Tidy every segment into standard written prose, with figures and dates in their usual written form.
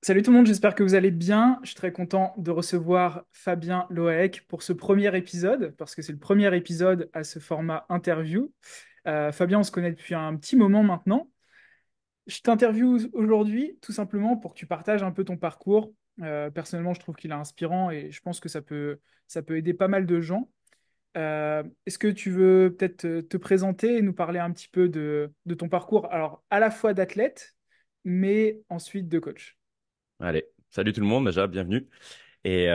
Salut tout le monde, j'espère que vous allez bien. Je suis très content de recevoir Fabien Loaec pour ce premier épisode, parce que c'est le premier épisode à ce format interview. Fabien, on se connaît depuis un petit moment maintenant. Je t'interviewe aujourd'hui tout simplement pour que tu partages un peu ton parcours. Personnellement, je trouve qu'il est inspirant et je pense que ça peut aider pas mal de gens. Est-ce que tu veux peut-être te présenter et nous parler un petit peu de ton parcours, alors à la fois d'athlète, mais ensuite de coach? Allez, salut tout le monde déjà, bienvenue. Et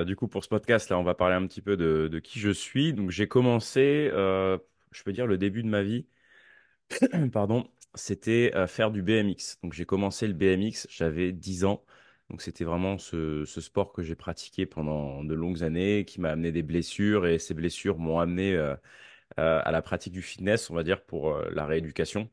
du coup, pour ce podcast, là, on va parler un petit peu de qui je suis. Donc, j'ai commencé, je peux dire, le début de ma vie, pardon, c'était faire du BMX. Donc, j'ai commencé le BMX, j'avais 10 ans. Donc, c'était vraiment ce sport que j'ai pratiqué pendant de longues années, qui m'a amené des blessures. Et ces blessures m'ont amené à la pratique du fitness, on va dire, pour la rééducation.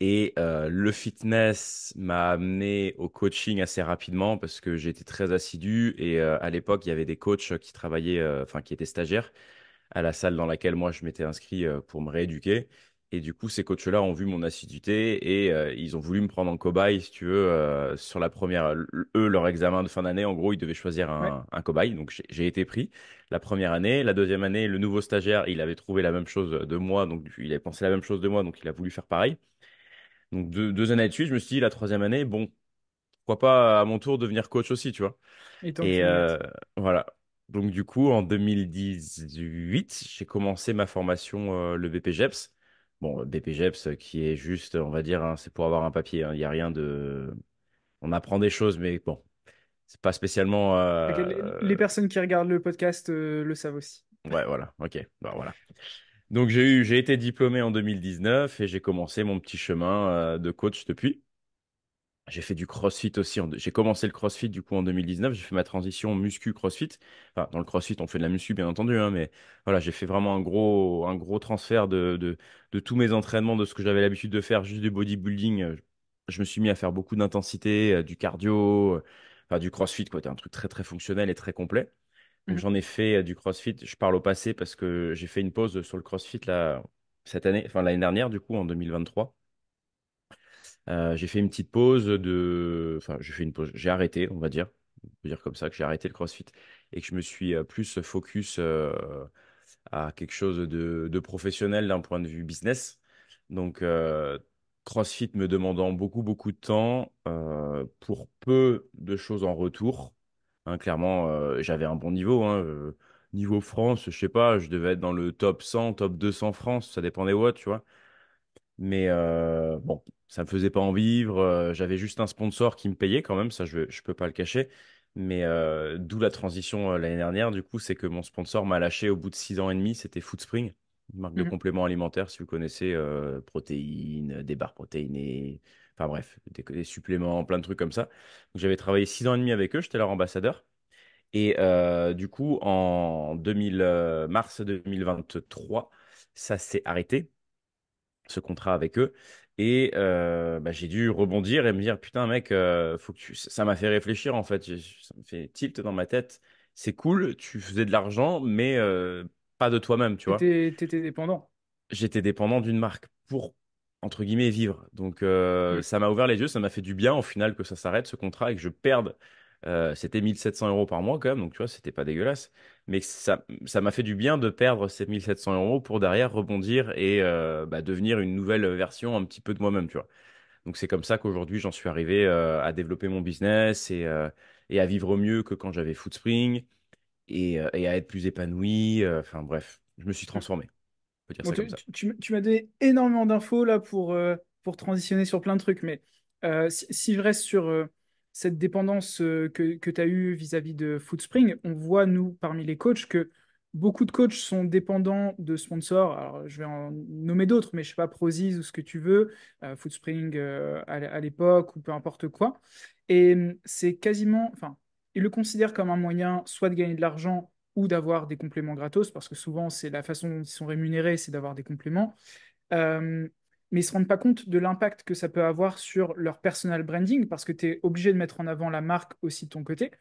Et le fitness m'a amené au coaching assez rapidement parce que j'ai été très assidu. Et à l'époque, il y avait des coachs qui travaillaient, enfin qui étaient stagiaires à la salle dans laquelle moi je m'étais inscrit pour me rééduquer. Et du coup, ces coachs-là ont vu mon assiduité et ils ont voulu me prendre en cobaye, si tu veux, sur la première. Eux, leur examen de fin d'année, en gros, ils devaient choisir Ouais. un cobaye. Donc j'ai été pris la première année. La deuxième année, le nouveau stagiaire, il avait trouvé la même chose de moi, donc il avait pensé la même chose de moi, donc il a voulu faire pareil. Donc deux années de suite, je me suis dit la troisième année, bon, pourquoi pas à mon tour devenir coach aussi, tu vois. Et tant que Et tu y es. voilà. Donc du coup, en 2018, j'ai commencé ma formation, le BPGEPS. Bon, BPGEPS qui est juste, on va dire, hein, c'est pour avoir un papier, hein. Il n'y a rien de... On apprend des choses, mais bon, c'est pas spécialement... Ok, les personnes qui regardent le podcast le savent aussi. Ouais, voilà, ok. Bon, voilà. Donc j'ai été diplômé en 2019 et j'ai commencé mon petit chemin de coach depuis. J'ai fait du CrossFit aussi. J'ai commencé le CrossFit du coup en 2019. J'ai fait ma transition muscu-CrossFit. Enfin, dans le CrossFit, on fait de la muscu bien entendu, hein, mais voilà, j'ai fait vraiment un gros transfert de tous mes entraînements, de ce que j'avais l'habitude de faire, juste du bodybuilding. Je me suis mis à faire beaucoup d'intensité, du cardio, enfin du CrossFit, quoi. C'était un truc très très fonctionnel et très complet. Donc Mhm. j'en ai fait du CrossFit. Je parle au passé parce que j'ai fait une pause sur le CrossFit là cette année, enfin l'année dernière du coup en 2023. J'ai fait une petite pause enfin, j'ai fait une pause, j'ai arrêté, on va dire. On peut dire comme ça que j'ai arrêté le CrossFit et que je me suis plus focus à quelque chose de professionnel d'un point de vue business. Donc, CrossFit me demandant beaucoup de temps pour peu de choses en retour. Hein, clairement, j'avais un bon niveau. Hein, niveau France, je sais pas, je devais être dans le top 100, top 200 France, ça dépendait what, tu vois. Mais bon, ça me faisait pas en vivre. J'avais juste un sponsor qui me payait quand même, ça je peux pas le cacher. Mais d'où la transition l'année dernière, du coup, c'est que mon sponsor m'a lâché au bout de 6 ans et demi. C'était Foodspring, une marque de Mhm. compléments alimentaires, si vous connaissez, protéines, des barres protéinées, enfin bref, des suppléments, plein de trucs comme ça. Donc j'avais travaillé 6 ans et demi avec eux, j'étais leur ambassadeur. Et du coup, en 2000, mars 2023, ça s'est arrêté ce contrat avec eux. Et bah, j'ai dû rebondir et me dire, putain, mec, faut que ça m'a fait réfléchir en fait. Ça me fait tilt dans ma tête. C'est cool, tu faisais de l'argent, mais pas de toi-même, tu vois. T'étais dépendant. J'étais dépendant d'une marque pour, entre guillemets, vivre. Donc Mhm. ça m'a ouvert les yeux, ça m'a fait du bien au final que ça s'arrête, ce contrat, et que je perde. C'était 1 700 € par mois quand même, donc tu vois, c'était pas dégueulasse. Mais ça m'a fait du bien de perdre ces 1 700 € pour derrière rebondir et bah, devenir une nouvelle version un petit peu de moi-même, tu vois. Donc c'est comme ça qu'aujourd'hui j'en suis arrivé à développer mon business et à vivre mieux que quand j'avais Foodspring et à être plus épanoui. Enfin bref, je me suis transformé. On peut dire Bon, ça comme ça. tu m'as donné énormément d'infos là pour transitionner sur plein de trucs, mais si je reste sur cette dépendance que tu as eue vis-à-vis de Foodspring, on voit, nous, parmi les coachs, que beaucoup de coachs sont dépendants de sponsors. Alors, je vais en nommer d'autres, mais je sais pas, Prozis ou ce que tu veux, Foodspring à l'époque ou peu importe quoi. Et c'est quasiment, enfin, ils le considèrent comme un moyen soit de gagner de l'argent ou d'avoir des compléments gratos, parce que souvent, c'est la façon dont ils sont rémunérés, c'est d'avoir des compléments. Euh, mais ils ne se rendent pas compte de l'impact que ça peut avoir sur leur personal branding, parce que tu es obligé de mettre en avant la marque aussi de ton côté.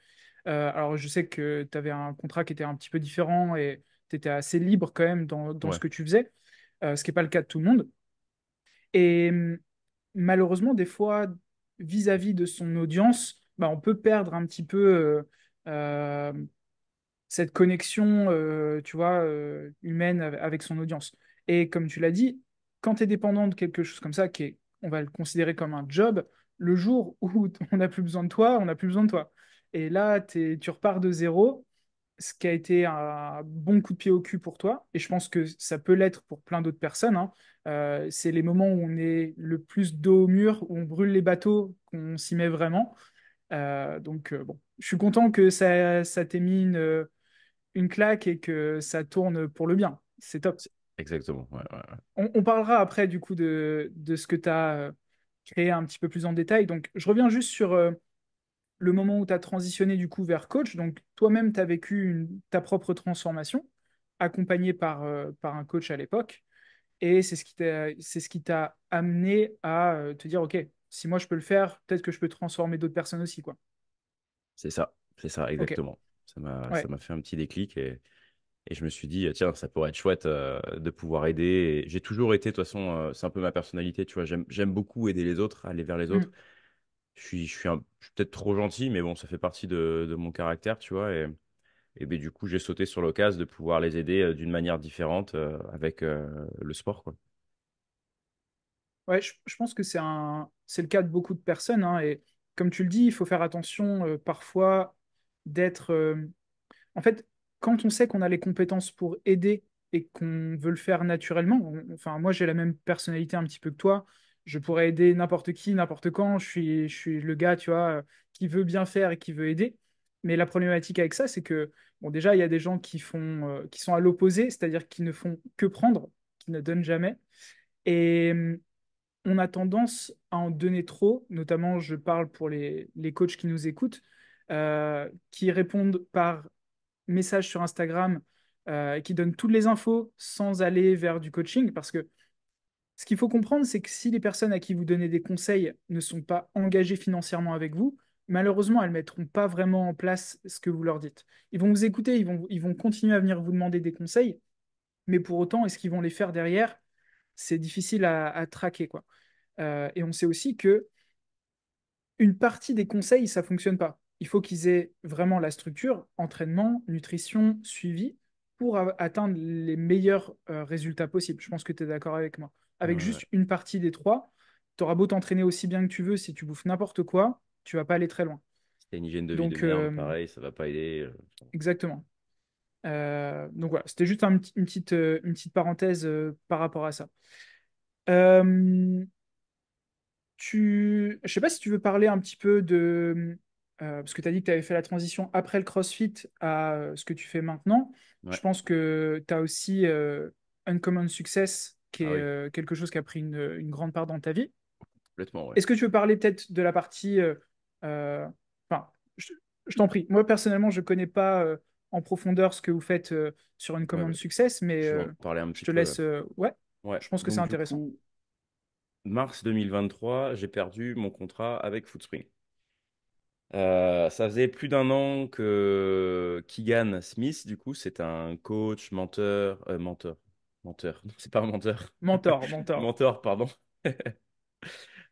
Alors, je sais que tu avais un contrat qui était un petit peu différent et tu étais assez libre quand même dans ce Ouais. que tu faisais, ce qui n'est pas le cas de tout le monde. Et malheureusement, des fois, vis-à-vis de son audience, bah, on peut perdre un petit peu euh, cette connexion, tu vois, humaine avec son audience. Et comme tu l'as dit, quand tu es dépendant de quelque chose comme ça, on va le considérer comme un job, le jour où on n'a plus besoin de toi, on n'a plus besoin de toi. Et là, tu repars de zéro, ce qui a été un bon coup de pied au cul pour toi, et je pense que ça peut l'être pour plein d'autres personnes, hein. C'est les moments où on est le plus dos au mur, où on brûle les bateaux, qu'on s'y met vraiment. Donc, bon, je suis content que ça t'ait mis une claque et que ça tourne pour le bien. C'est top. Exactement. Ouais, ouais, ouais. On parlera après du coup de ce que tu as créé un petit peu plus en détail. Donc, je reviens juste sur le moment où tu as transitionné du coup vers coach. Donc, toi-même, tu as vécu ta propre transformation, accompagné par un coach à l'époque. Et c'est ce qui t'a amené à te dire, OK, si moi je peux le faire, peut-être que je peux transformer d'autres personnes aussi, quoi. C'est ça, OK, exactement. Ça ouais. m'a fait un petit déclic et je me suis dit, tiens, ça pourrait être chouette de pouvoir aider. Et j'ai toujours été, de toute façon, c'est un peu ma personnalité, tu vois, j'aime beaucoup aider les autres, aller vers les autres. Mm. Je suis peut-être trop gentil, mais bon, ça fait partie de mon caractère, tu vois. Et ben, du coup, j'ai sauté sur l'occasion de pouvoir les aider d'une manière différente avec le sport, quoi. Ouais, je pense que c'est le cas de beaucoup de personnes, hein, et comme tu le dis, il faut faire attention parfois d'être. En fait, quand on sait qu'on a les compétences pour aider et qu'on veut le faire naturellement, enfin, moi j'ai la même personnalité un petit peu que toi. Je pourrais aider n'importe qui, n'importe quand. Je suis le gars, tu vois, qui veut bien faire et qui veut aider. Mais la problématique avec ça, c'est que, bon, déjà, il y a des gens qui sont à l'opposé, c'est-à-dire qui ne font que prendre, qui ne donnent jamais. Et on a tendance à en donner trop, notamment je parle pour les coachs qui nous écoutent, qui répondent par message sur Instagram, et qui donnent toutes les infos sans aller vers du coaching, parce que ce qu'il faut comprendre, c'est que si les personnes à qui vous donnez des conseils ne sont pas engagées financièrement avec vous, malheureusement, elles ne mettront pas vraiment en place ce que vous leur dites. Ils vont vous écouter, ils vont continuer à venir vous demander des conseils, mais pour autant, est-ce qu'ils vont les faire derrière? C'est difficile à traquer, quoi. Et on sait aussi que une partie des conseils, ça fonctionne pas. Il faut qu'ils aient vraiment la structure, entraînement, nutrition, suivi, pour atteindre les meilleurs résultats possibles. Je pense que tu es d'accord avec moi. Ouais, Avec ouais. juste une partie des trois, tu auras beau t'entraîner aussi bien que tu veux, si tu bouffes n'importe quoi, tu vas pas aller très loin. Si t'as une hygiène de vie de Donc, merde, pareil, ça va pas aider. exactement. Donc voilà, c'était juste une petite parenthèse par rapport à ça. Euh, Je sais pas si tu veux parler un petit peu parce que tu as dit que tu avais fait la transition après le CrossFit à ce que tu fais maintenant. Je Ouais, pense que tu as aussi Uncommon Success, qui ah est oui, quelque chose qui a pris une grande part dans ta vie. complètement, ouais. Est-ce que tu veux parler peut-être de la partie... euh, enfin, je, je t'en prie. Moi, personnellement, je connais pas en profondeur ce que vous faites sur Ouais, Uncommon bah, Success, mais je vais en parler un je petit te peu. laisse... ouais, Ouais, je pense que c'est donc du intéressant. coup, mars 2023, j'ai perdu mon contrat avec Footspring. Ça faisait plus d'un an que Keegan Smith, du coup, c'est un coach, menteur, non, c'est pas un menteur, Mentor, mentor. mentor, pardon.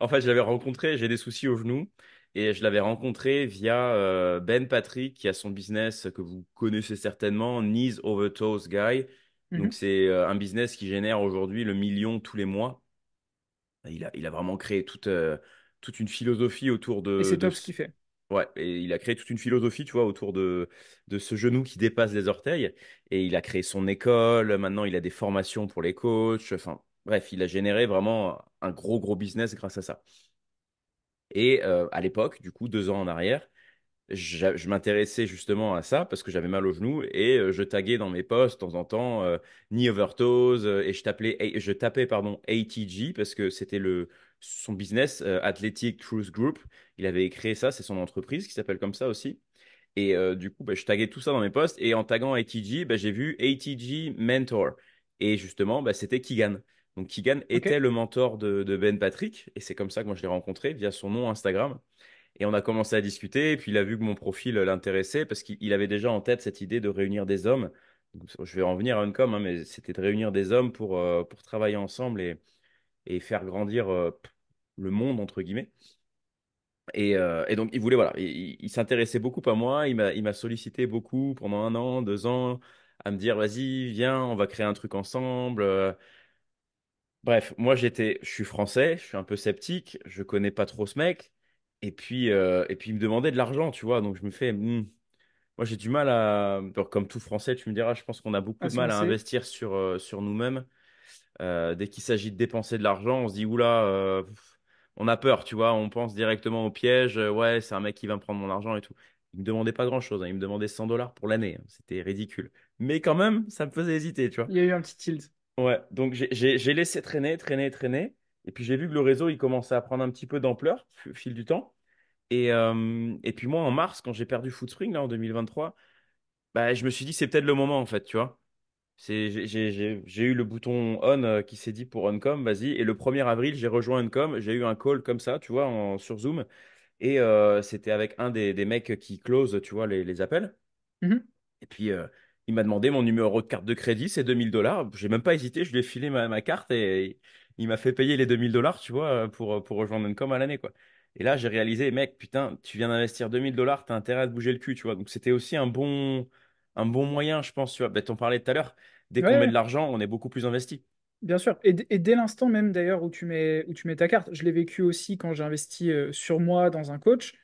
En fait, je l'avais rencontré, j'ai des soucis au genou, et je l'avais rencontré via Ben Patrick, qui a son business que vous connaissez certainement, Knees Over Toes Guy. Donc, Mhm. c'est un business qui génère aujourd'hui le million tous les mois. Il a vraiment créé toute une philosophie autour Et c'est top ce qu'il fait. ouais, et il a créé toute une philosophie, tu vois, autour de ce genou qui dépasse les orteils. Et il a créé son école. Maintenant, il a des formations pour les coachs. Enfin, bref, il a généré vraiment un gros business grâce à ça. Et à l'époque, du coup, 2 ans en arrière, je m'intéressais justement à ça parce que j'avais mal au genou et je taguais dans mes posts de temps en temps knee over toes et je tapais pardon ATG parce que c'était son business Athletic Truth Group. Il avait créé ça, c'est son entreprise qui s'appelle comme ça aussi. Et du coup, bah, je taguais tout ça dans mes posts et en taguant ATG, bah, j'ai vu ATG Mentor et justement, bah, c'était Keegan. Donc Keegan était Ok. le mentor de Ben Patrick et c'est comme ça que moi je l'ai rencontré via son nom Instagram. Et on a commencé à discuter, et puis il a vu que mon profil l'intéressait parce qu'il avait déjà en tête cette idée de réunir des hommes. Donc, je vais en venir à Uncom, hein, mais c'était de réunir des hommes pour travailler ensemble et faire grandir le monde, entre guillemets. Et donc, il voulait, voilà, il s'intéressait beaucoup à moi. Il m'a sollicité beaucoup pendant 1 an, 2 ans, à me dire, vas-y, viens, on va créer un truc ensemble. Bref, moi, je suis français, je suis un peu sceptique, je connais pas trop ce mec. Et puis, il me demandait de l'argent, tu vois. Donc, je me fais, moi, j'ai du mal à, alors, comme tout français, tu me diras, je pense qu'on a beaucoup à de se mal à lancer. investir sur nous-mêmes. Dès qu'il s'agit de dépenser de l'argent, on se dit, oula, on a peur, tu vois, on pense directement au piège, ouais, c'est un mec qui va me prendre mon argent et tout. Il me demandait pas grand-chose, hein, il me demandait 100 dollars pour l'année, hein. C'était ridicule. Mais quand même, ça me faisait hésiter, tu vois. Il y a eu un petit tilt. Ouais, donc j'ai laissé traîner, traîner, traîner. Et puis j'ai vu que le réseau, il commençait à prendre un petit peu d'ampleur au fil du temps. Et puis moi, en mars, quand j'ai perdu Footspring, là, en 2023, bah, je me suis dit, c'est peut-être le moment, en fait, tu vois. J'ai eu le bouton on qui s'est dit pour Uncom, vas-y. Et le 1er avril, j'ai rejoint Uncom. J'ai eu un call comme ça, tu vois, sur Zoom. Et c'était avec un des mecs qui close, tu vois, les appels. Mhm. Et puis, il m'a demandé mon numéro de carte de crédit, c'est 2 000 dollars. J'ai même pas hésité, je lui ai filé ma carte et il m'a fait payer les 2 000 dollars, tu vois, pour rejoindre Uncom à l'année, quoi. Et là, j'ai réalisé, mec, putain, tu viens d'investir 2 000 dollars, t'as intérêt à te bouger le cul, tu vois. Donc, c'était aussi un bon moyen, je pense, tu vois. Ben, t'en parlais tout à l'heure. Dès Ouais, qu'on met de ouais. l'argent, on est beaucoup plus investi. Bien sûr. Et dès l'instant même d'ailleurs où tu mets ta carte, je l'ai vécu aussi quand j'ai investi sur moi dans un coach.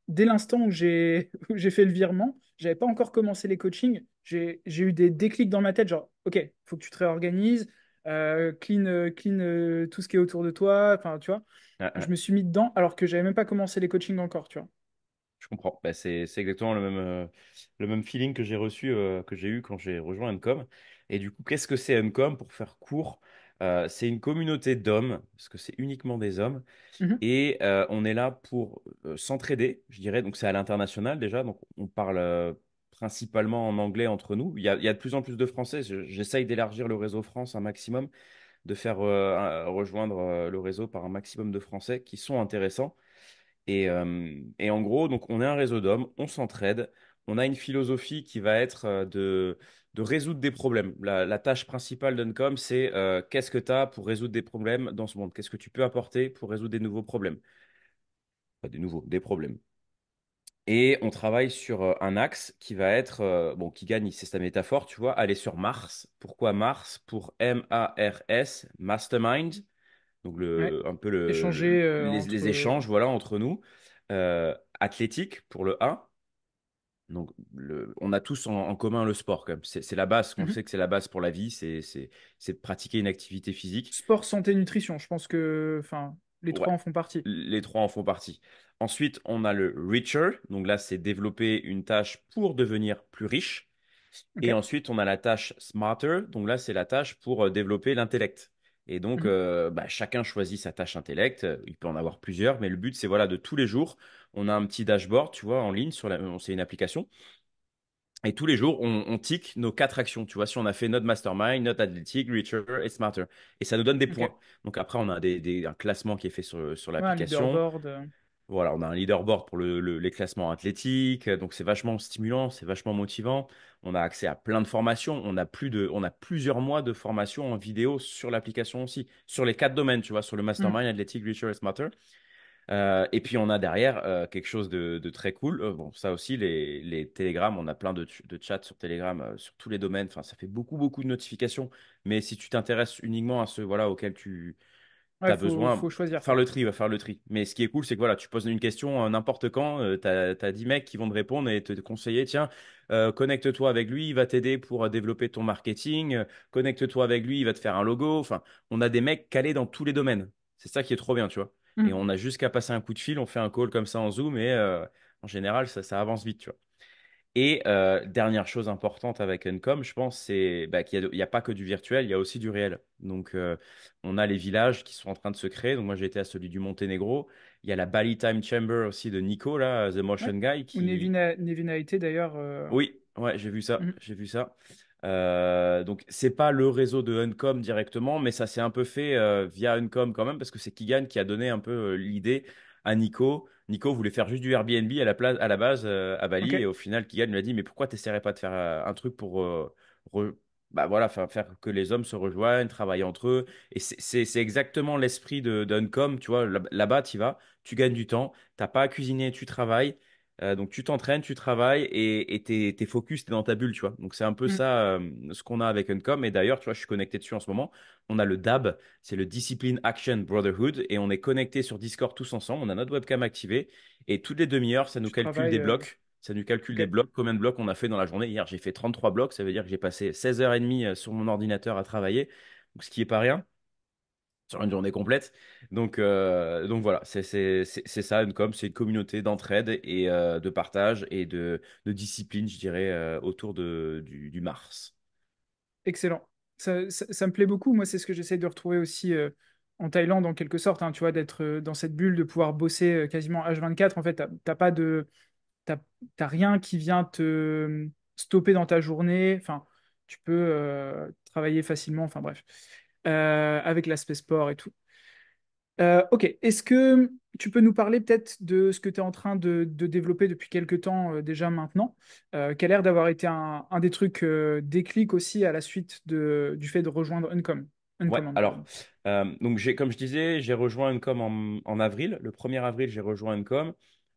Dès l'instant où j'ai où j'ai fait le virement, j'avais pas encore commencé les coachings, j'ai eu des déclics dans ma tête, genre, OK, faut que tu te réorganises, clean tout ce qui est autour de toi. Enfin, tu vois, Ah, je ah, me suis mis dedans alors que j'avais même pas commencé les coachings encore, tu vois. je comprends. Ben, c'est exactement le même feeling que j'ai reçu, que j'ai eu quand j'ai rejoint Uncom. Et du coup, qu'est-ce que c'est Uncom pour faire court? C'est une communauté d'hommes, parce que c'est uniquement des hommes. Mhm, Et on est là pour s'entraider, je dirais. Donc c'est à l'international déjà. Donc on parle principalement en anglais entre nous. Il y a de plus en plus de Français. J'essaye d'élargir le réseau France un maximum, de faire rejoindre le réseau par un maximum de Français qui sont intéressants. Et en gros, donc on est un réseau d'hommes, on s'entraide. On a une philosophie qui va être de résoudre des problèmes. La tâche principale d'Uncom, c'est qu'est-ce que tu as pour résoudre des problèmes dans ce monde? Qu'est-ce que tu peux apporter pour résoudre des nouveaux problèmes? Pas des nouveaux, des problèmes. Et on travaille sur un axe qui va être, bon, qui gagne, c'est sa métaphore, tu vois, aller sur Mars. Pourquoi Mars? Pour M-A-R-S, Mastermind, donc ouais. un peu Échanger les entre. échanges, voilà, entre nous. Athlétique pour le A. Donc, on a tous en commun le sport, quand même. C'est la base. On Mhm. sait que c'est la base pour la vie, c'est de pratiquer une activité physique. Sport, santé, nutrition. Je pense que, enfin, les Ouais, trois en font partie. les trois en font partie. Ensuite, on a le richer. Donc là, c'est développer une tâche pour devenir plus riche. Et OK. ensuite, on a la tâche smarter. Donc là, c'est la tâche pour développer l'intellect. Et donc, Mhm. bah, chacun choisit sa tâche intellect. Il peut en avoir plusieurs, mais le but, c'est voilà, de tous les jours, on a un petit dashboard, tu vois, en ligne c'est une application. Et tous les jours, on tique nos 4 actions. Tu vois, si on a fait notre mastermind, notre athlétique, richer et smarter. Et ça nous donne des OK. points. Donc après, on a un classement qui est fait sur Ouais, un l'application. leaderboard. Voilà, on a un leaderboard pour les classements athlétiques, donc c'est vachement stimulant, c'est vachement motivant. On a accès à plein de formations, on a plusieurs mois de formation en vidéo sur l'application aussi, sur les 4 domaines, tu vois, sur le Mhm. mastermind, athlétique, richer et smarter. Et puis on a derrière quelque chose de très cool. Bon, ça aussi, les Telegram, on a plein de chats sur Telegram, sur tous les domaines. Enfin, ça fait beaucoup, beaucoup de notifications. Mais si tu t'intéresses uniquement à ceux voilà, auxquels tu Ouais, as besoin, faut choisir, faire quoi. le tri, va faire le tri. Mais ce qui est cool, c'est que voilà, tu poses une question n'importe quand, tu as 10 mecs qui vont te répondre et te conseiller, tiens, connecte-toi avec lui, il va t'aider pour développer ton marketing, connecte-toi avec lui, il va te faire un logo. Enfin, on a des mecs calés dans tous les domaines. C'est ça qui est trop bien, tu vois. Et Mhm. on a juste qu'à passer un coup de fil, on fait un call comme ça en Zoom et en général, ça avance vite, tu vois. Et dernière chose importante avec Uncom, je pense, c'est bah, qu'il y a pas que du virtuel, il y a aussi du réel. Donc, on a les villages qui sont en train de se créer. Donc, moi, j'ai été à celui du Monténégro. Il y a la Bali Time Chamber aussi de Nico, là, The Ouais. Motion Guy, Où qui... Nevina a été, d'ailleurs. Oui, ouais, j'ai vu ça, Mhm. j'ai vu ça. Donc, c'est pas le réseau de Uncom directement, mais ça s'est un peu fait via Uncom quand même, parce que c'est Kigan qui a donné un peu l'idée à Nico. Nico voulait faire juste du Airbnb à la base à Bali, et OK. au final, Kigan lui a dit, mais pourquoi t'essaierais pas de faire un truc pour bah voilà, faire que les hommes se rejoignent, travaillent entre eux. Et c'est exactement l'esprit d'Uncom, tu vois. Là-bas, tu vas, tu gagnes du temps, t'as pas à cuisiner, tu travailles. Donc tu t'entraînes, tu travailles et t'es focus, t'es dans ta bulle, tu vois. Donc c'est un peu Mm. ça ce qu'on a avec Uncom. Et d'ailleurs, tu vois, je suis connecté dessus en ce moment. On a le DAB, c'est le Discipline Action Brotherhood, et on est connecté sur Discord tous ensemble. On a notre webcam activée et toutes les demi-heures, ça nous Tu calcule travailles. des blocs. Ça nous calcule des Ok, blocs, combien de blocs on a fait dans la journée. Hier, j'ai fait 33 blocs, ça veut dire que j'ai passé 16h30 sur mon ordinateur à travailler, donc ce qui est pas rien sur une journée complète. Donc voilà, c'est ça, une com, c'est une communauté d'entraide et de partage et de discipline, je dirais, autour du Mars. excellent. Ça me plaît beaucoup. Moi, c'est ce que j'essaie de retrouver aussi en Thaïlande, en quelque sorte. Hein, tu vois, d'être dans cette bulle, de pouvoir bosser quasiment H24. En fait, t'as pas de, t'as, t'as rien qui vient te stopper dans ta journée. Enfin, tu peux travailler facilement. Enfin, bref. Avec l'aspect sport et tout. Ok, est-ce que tu peux nous parler peut-être de ce que tu es en train de développer depuis quelques temps déjà maintenant, qui a l'air d'avoir été un des trucs déclic aussi à la suite du fait de rejoindre Uncom. Ouais, Uncommon, alors, pardon. donc comme je disais, j'ai rejoint Uncom en avril. Le 1er avril, j'ai rejoint Uncom.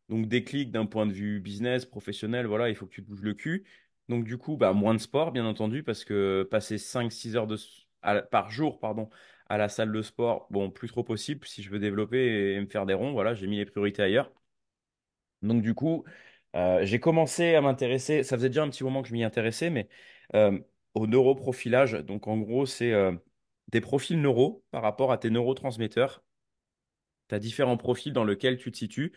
Donc, déclic d'un point de vue business, professionnel, voilà, il faut que tu te bouges le cul. Donc, du coup, bah, moins de sport, bien entendu, parce que passer 5-6 heures par jour, pardon, à la salle de sport, bon, plus trop possible si je veux développer et me faire des ronds. Voilà, j'ai mis les priorités ailleurs. Donc, du coup, j'ai commencé à m'intéresser, ça faisait déjà un petit moment que je m'y intéressais, mais euh, au neuroprofilage. Donc, en gros, c'est des profils neuro par rapport à tes neurotransmetteurs. Tu as différents profils dans lesquels tu te situes,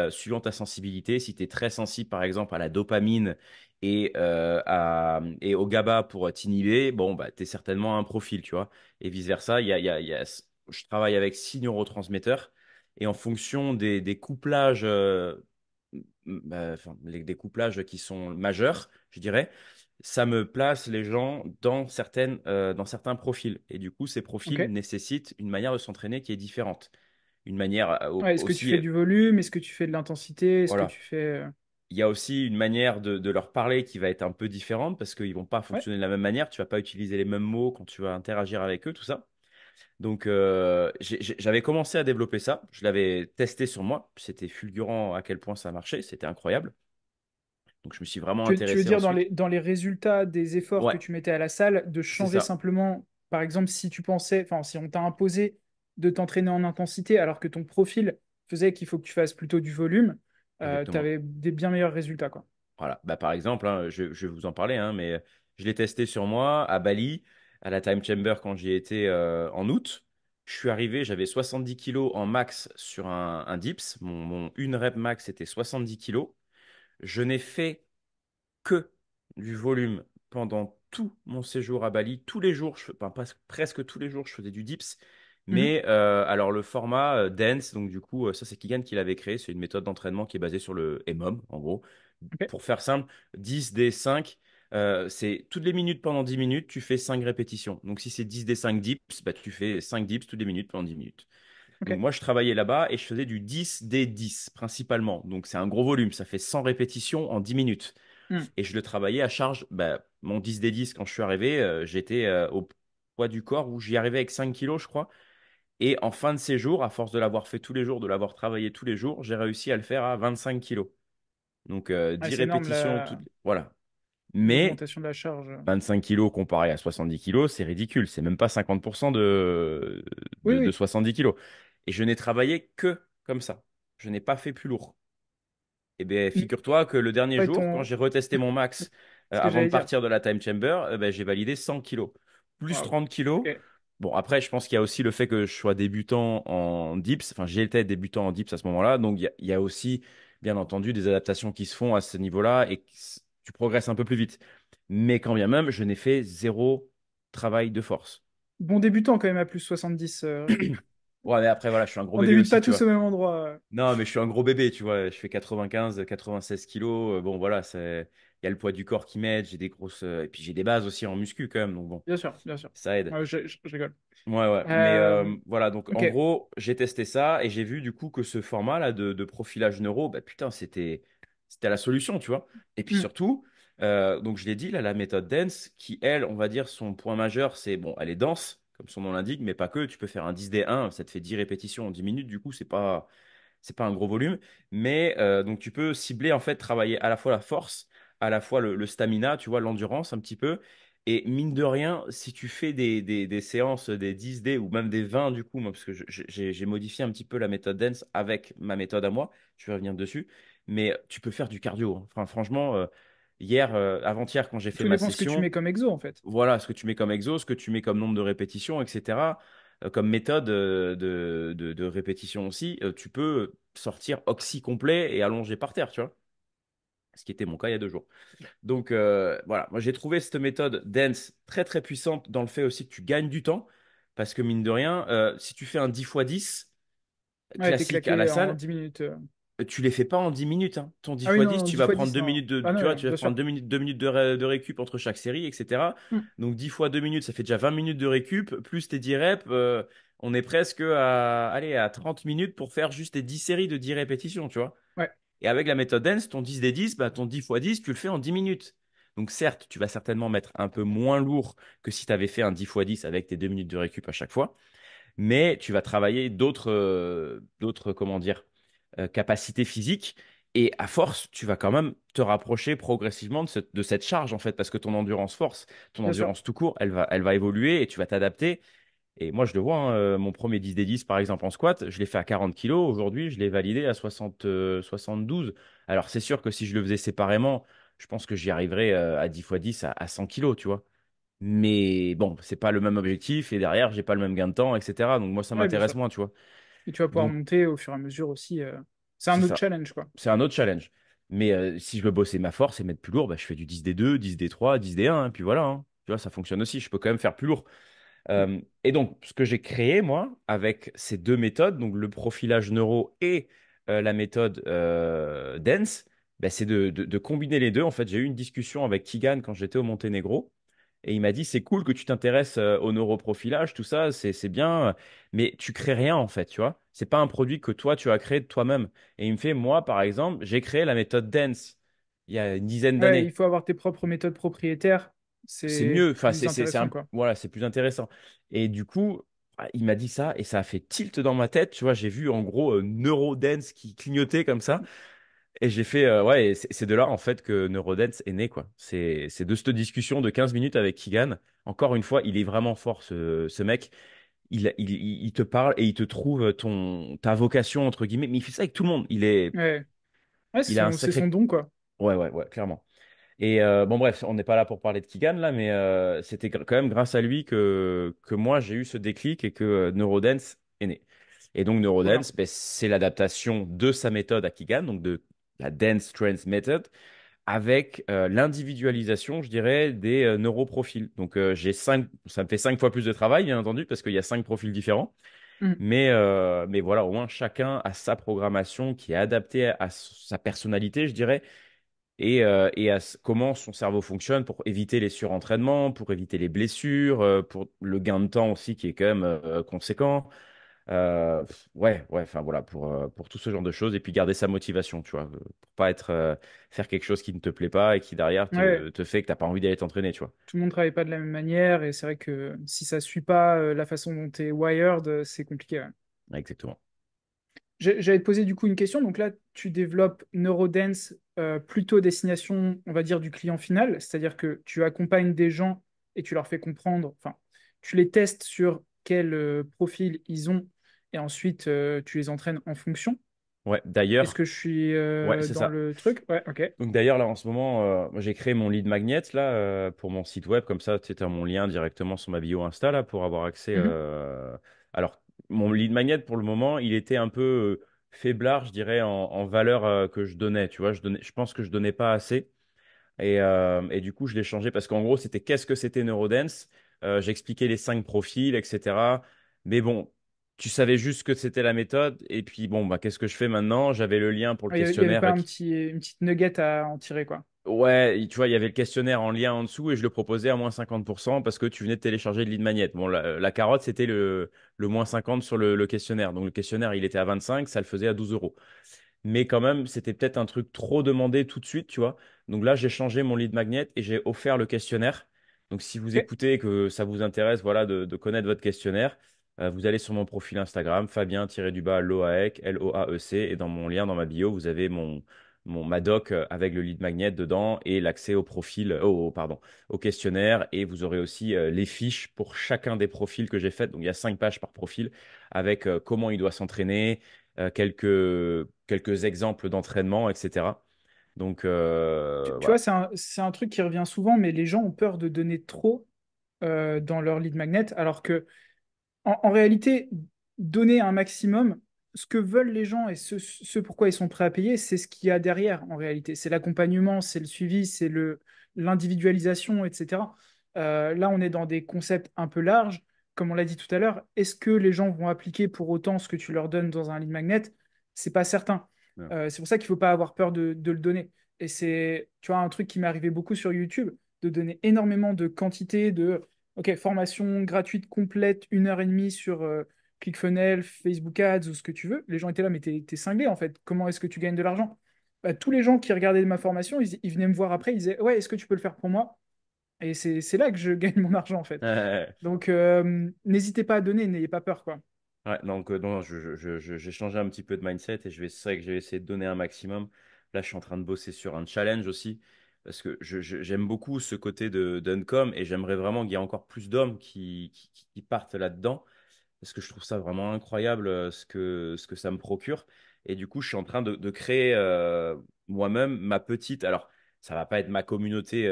suivant ta sensibilité. Si tu es très sensible, par exemple, à la dopamine et au GABA pour t'inhiber, bon, bah, tu es certainement un profil, tu vois. Et vice-versa, je travaille avec 6 neurotransmetteurs. Et en fonction des couplages, enfin, des couplages qui sont majeurs, je dirais, ça me place les gens dans certains profils. Et du coup, ces Ok. profils nécessitent une manière de s'entraîner qui est différente. Une manière Ouais, est-ce que tu aussi, fais du volume? Est-ce que tu fais de l'intensité? Est-ce que voilà. tu fais... Il y a aussi une manière de leur parler qui va être un peu différente parce qu'ils vont pas Ouais. fonctionner de la même manière. Tu vas pas utiliser les mêmes mots quand tu vas interagir avec eux, tout ça. Donc, j'avais commencé à développer ça. Je l'avais testé sur moi. C'était fulgurant à quel point ça marchait. C'était incroyable. Donc, je me suis vraiment Tu veux intéressé dire ensuite. dans les résultats des efforts que Ouais, tu mettais à la salle, de c'est changer ça. simplement, par exemple, si tu pensais, enfin, si on t'a imposé de t'entraîner en intensité alors que ton profil faisait qu'il faut que tu fasses plutôt du volume, tu Exactement. avais des bien meilleurs résultats, quoi. Voilà. Bah, par exemple, hein, je vais vous en parler, hein, mais je l'ai testé sur moi à Bali, à la Time Chamber quand j'y étais en août. Je suis arrivé, j'avais 70 kilos en max sur un dips. Mon une rep max, c'était 70 kilos. Je n'ai fait que du volume pendant tout mon séjour à Bali. Tous les jours, enfin, presque tous les jours, je faisais du dips. Mhm. Mais alors le format dance, donc du coup, ça c'est Kigan qui l'avait créé. C'est une méthode d'entraînement qui est basée sur le EMOM, en gros. Ok. Pour faire simple, 10 des 5, c'est toutes les minutes pendant 10 minutes, tu fais 5 répétitions. Donc si c'est 10 des 5 dips, bah, tu fais 5 dips toutes les minutes pendant 10 minutes. Donc Ok. moi, je travaillais là-bas et je faisais du 10 des 10 principalement. Donc c'est un gros volume, ça fait 100 répétitions en 10 minutes. Mhm. Et je le travaillais à charge. Bah, mon 10 des 10, quand je suis arrivé, j'étais au poids du corps où j'y arrivais avec 5 kilos, je crois. Et en fin de séjour, à force de l'avoir fait tous les jours, de l'avoir travaillé tous les jours, j'ai réussi à le faire à 25 kilos. Donc Ouais, 10 c'est énorme répétitions, toutes. Voilà. Mais l'augmentation de la charge. 25 kilos comparé à 70 kilos, c'est ridicule. C'est même pas 50% Oui, de oui. 70 kilos. Et je n'ai travaillé que comme ça. Je n'ai pas fait plus lourd. Eh bien, Mais figure-toi que le dernier ouais, jour, quand j'ai retesté mon max ce que avant de j'allais dire. partir de la time chamber, ben, j'ai validé 100 kilos. Plus Waouh. 30 kilos. Ok. Bon, après, je pense qu'il y a aussi le fait que je sois débutant en dips. Enfin, j'étais débutant en dips à ce moment-là. Donc, il y a aussi, bien entendu, des adaptations qui se font à ce niveau-là et tu progresses un peu plus vite. Mais quand bien même, je n'ai fait zéro travail de force. Bon débutant quand même à plus 70. Ouais, mais après, voilà, je suis un gros On bébé débute aussi, pas tu tous vois. au même endroit. Non, mais je suis un gros bébé, tu vois. Je fais 95, 96 kilos. Bon, voilà, il y a le poids du corps qui m'aide. J'ai des grosses. Et puis j'ai des bases aussi en muscu quand même. Donc bon, Bien sûr, bien sûr. ça aide. Ouais, je rigole. Ouais, ouais. Mais Euh, voilà, donc en ok. gros, j'ai testé ça et j'ai vu du coup que ce format-là de profilage neuro, bah putain, c'était la solution, tu vois. Et puis Hmm. surtout, Donc je l'ai dit, là, la méthode dance, qui elle, on va dire, son point majeur, c'est, bon, elle est dense, comme son nom l'indique, mais pas que. Tu peux faire un 10D1, ça te fait 10 répétitions en 10 minutes, du coup, c'est pas un gros volume, mais donc tu peux cibler en fait, travailler à la fois la force, à la fois le stamina, tu vois, l'endurance un petit peu. Et mine de rien, si tu fais des séances des 10D ou même des 20 du coup, moi, parce que j'ai modifié un petit peu la méthode dance avec ma méthode à moi, je vais revenir dessus, mais tu peux faire du cardio, hein. Enfin, franchement, hier, avant-hier, quand j'ai fait Tout ma dépend ce que tu session, mets comme exo, en fait. voilà ce que tu mets comme exo, ce que tu mets comme nombre de répétitions, etc. Comme méthode de répétition aussi, tu peux sortir oxy complet et allonger par terre, tu vois. Ce qui était mon cas il y a 2 jours. Donc voilà, moi j'ai trouvé cette méthode dance très très puissante dans le fait aussi que tu gagnes du temps. Parce que mine de rien, si tu fais un 10 x 10 Ouais, t'es classique à la claqué en salle, 10 minutes. tu les fais pas en 10 minutes, hein. Ton 10 Ah oui, x non, 10, non, tu 10 vas fois prendre 10 deux non. minutes Ah non, tu vois, ouais, tu vas bien prendre sûr. 2 minutes de récup entre chaque série, etc. Hmm. Donc 10 fois 2 minutes, ça fait déjà 20 minutes de récup, plus tes 10 reps, on est presque allez, à 30 minutes pour faire juste tes 10 séries de 10 répétitions, tu vois. Ouais, Et avec la méthode dance, ton 10 des 10, bah, ton 10 x 10, tu le fais en 10 minutes. Donc certes, tu vas certainement mettre un peu moins lourd que si tu avais fait un 10 x 10 avec tes 2 minutes de récup à chaque fois, mais tu vas travailler d'autres comment dire, capacités physiques. Et à force, tu vas quand même te rapprocher progressivement de cette charge, en fait, parce que ton endurance force, ton bien sûr. endurance tout court, elle va évoluer et tu vas t'adapter. Et moi, je le vois, hein, mon premier 10 des 10, par exemple, en squat, je l'ai fait à 40 kilos. Aujourd'hui, je l'ai validé à 60, 72. Alors, c'est sûr que si je le faisais séparément, je pense que j'y arriverais à 10 x 10 à 100 kilos, tu vois. Mais bon, c'est pas le même objectif et derrière, j'ai pas le même gain de temps, etc. Donc moi, ça Ouais, bien m'intéresse sûr. moins, tu vois. Et tu vas pouvoir Donc monter au fur et à mesure aussi. C'est un c'est autre ça. challenge, quoi. C'est un autre challenge. Mais si je veux bosser ma force et mettre plus lourd, bah, je fais du 10D2, 10D3, 10D1, hein, puis voilà, hein. Tu vois, ça fonctionne aussi. Je peux quand même faire plus lourd. Et donc, ce que j'ai créé, moi, avec ces deux méthodes, donc le profilage neuro et la méthode Dance, bah, c'est de combiner les deux. En fait, j'ai eu une discussion avec Kigan quand j'étais au Monténégro. Et il m'a dit, c'est cool que tu t'intéresses au neuroprofilage, tout ça, c'est bien, mais tu crées rien en fait, tu vois. C'est pas un produit que toi, tu as créé de toi-même. Et il me fait, moi, par exemple, j'ai créé la méthode Dance il y a une dizaine Ouais, il d'années. faut avoir tes propres méthodes propriétaires. C'est C'est mieux, enfin, plus intéressant, quoi. voilà, c'est plus intéressant. Et du coup, il m'a dit ça et ça a fait tilt dans ma tête, tu vois. J'ai vu en gros Neurodance qui clignotait comme ça. Et j'ai fait, ouais, et c'est de là en fait que Neurodance est né, quoi. C'est de cette discussion de 15 minutes avec Keegan. Encore une fois, il est vraiment fort, ce mec. Il te parle et il te trouve ta vocation, entre guillemets. Mais il fait ça avec tout le monde. Ouais, ouais, Il a un c'est son sacré. don, quoi. Ouais, ouais, ouais, clairement. Et bon, bref, on n'est pas là pour parler de Keegan là, mais c'était quand même grâce à lui que moi j'ai eu ce déclic et que Neurodance est né. Et donc Trop bien. Neurodance, ben, c'est l'adaptation de sa méthode à Keegan, donc de la Dance Strength Method, avec l'individualisation, je dirais, des neuroprofils. Donc ça me fait 5 fois plus de travail, bien entendu, parce qu'il y a 5 profils différents. Hmm. Mais voilà, au moins chacun a sa programmation qui est adaptée à sa personnalité, je dirais et comment son cerveau fonctionne pour éviter les surentraînements, pour éviter les blessures, pour le gain de temps aussi qui est quand même conséquent. Ouais, ouais, enfin voilà, pour tout ce genre de choses et puis garder sa motivation, tu vois, pour pas faire quelque chose qui ne te plaît pas et qui derrière Ouais, te fait que t'as pas envie d'aller t'entraîner, tu vois. tout le monde travaille pas de la même manière et c'est vrai que si ça suit pas la façon dont tu es wired, c'est compliqué, ouais. Ouais, exactement. J'allais te poser du coup une question. Donc là, tu développes Neurodance plutôt destination, on va dire, du client final, c'est-à-dire que tu accompagnes des gens et tu leur fais comprendre, enfin, tu les testes sur quel profil ils ont et ensuite tu les entraînes en fonction. Ouais, Est-ce d'ailleurs, que je suis ouais, c'est dans ça. le truc? Ouais, ok. Donc d'ailleurs, là, en ce moment, moi, j'ai créé mon lead magnet là, pour mon site web. Comme ça, tu as mon lien directement sur ma bio Insta là, pour avoir accès. Mhm. Alors, mon lead magnet, pour le moment, il était un peu faiblard, je dirais, en valeur que je donnais. Tu vois, je pense que je donnais pas assez. Et du coup, je l'ai changé parce qu'en gros, c'était qu'est-ce que c'était Neurodance. J'expliquais les 5 profils, etc. Mais bon, tu savais juste que c'était la méthode. Et puis, bon, bah, qu'est-ce que je fais maintenant? J'avais le lien pour le Ah, il y avait questionnaire. pas une petite nugget à en tirer, quoi. Ouais, tu vois, il y avait le questionnaire en lien en dessous et je le proposais à moins 50% parce que tu venais de télécharger le lead magnet. Bon, la carotte, c'était le moins 50 sur le questionnaire. Donc, le questionnaire, il était à 25, ça le faisait à 12 euros. mais quand même, c'était peut-être un truc trop demandé tout de suite, tu vois. Donc là, j'ai changé mon lead magnet et j'ai offert le questionnaire. Donc si vous Ok. écoutez et que ça vous intéresse, voilà, de connaître votre questionnaire, vous allez sur mon profil Instagram, Fabien-Loaec, Loaec, et dans mon lien, dans ma bio, vous avez ma doc avec le lead magnet dedans et l'accès au profil, pardon, au questionnaire. Et vous aurez aussi les fiches pour chacun des profils que j'ai fait. Donc il y a 5 pages par profil avec comment il doit s'entraîner, quelques exemples d'entraînement, etc. Donc, Tu vois, voilà. c'est un truc qui revient souvent, mais les gens ont peur de donner trop dans leur lead magnet, alors que en réalité, donner un maximum, ce que veulent les gens et ce pourquoi ils sont prêts à payer, c'est ce qu'il y a derrière en réalité. C'est l'accompagnement, c'est le suivi, c'est l'individualisation, etc. Là, on est dans des concepts un peu larges. Comme on l'a dit tout à l'heure, est-ce que les gens vont appliquer pour autant ce que tu leur donnes dans un lead magnet? C'est pas certain. Ouais. C'est pour ça qu'il ne faut pas avoir peur de le donner. Et c'est, tu vois, un truc qui m'est arrivé beaucoup sur YouTube, de donner énormément de quantité de Ok, formation gratuite complète, 1 heure et demie sur ClickFunnels, Facebook Ads ou ce que tu veux. Les gens étaient là, mais t'es cinglé en fait. Comment est-ce que tu gagnes de l'argent? Bah, tous les gens qui regardaient ma formation, ils venaient me voir après, ils disaient, ouais, est-ce que tu peux le faire pour moi? Et c'est là que je gagne mon argent en fait. Donc, n'hésitez pas à donner, n'ayez pas peur, quoi. Ouais, donc non, j'ai changé un petit peu de mindset et c'est vrai que je vais essayer de donner un maximum. Là, je suis en train de bosser sur un challenge aussi parce que j'aime beaucoup ce côté d'Uncom et j'aimerais vraiment qu'il y ait encore plus d'hommes qui partent là-dedans parce que je trouve ça vraiment incroyable ce que ça me procure. Et du coup, je suis en train de créer moi-même ma petite. Alors, ça va pas être ma communauté.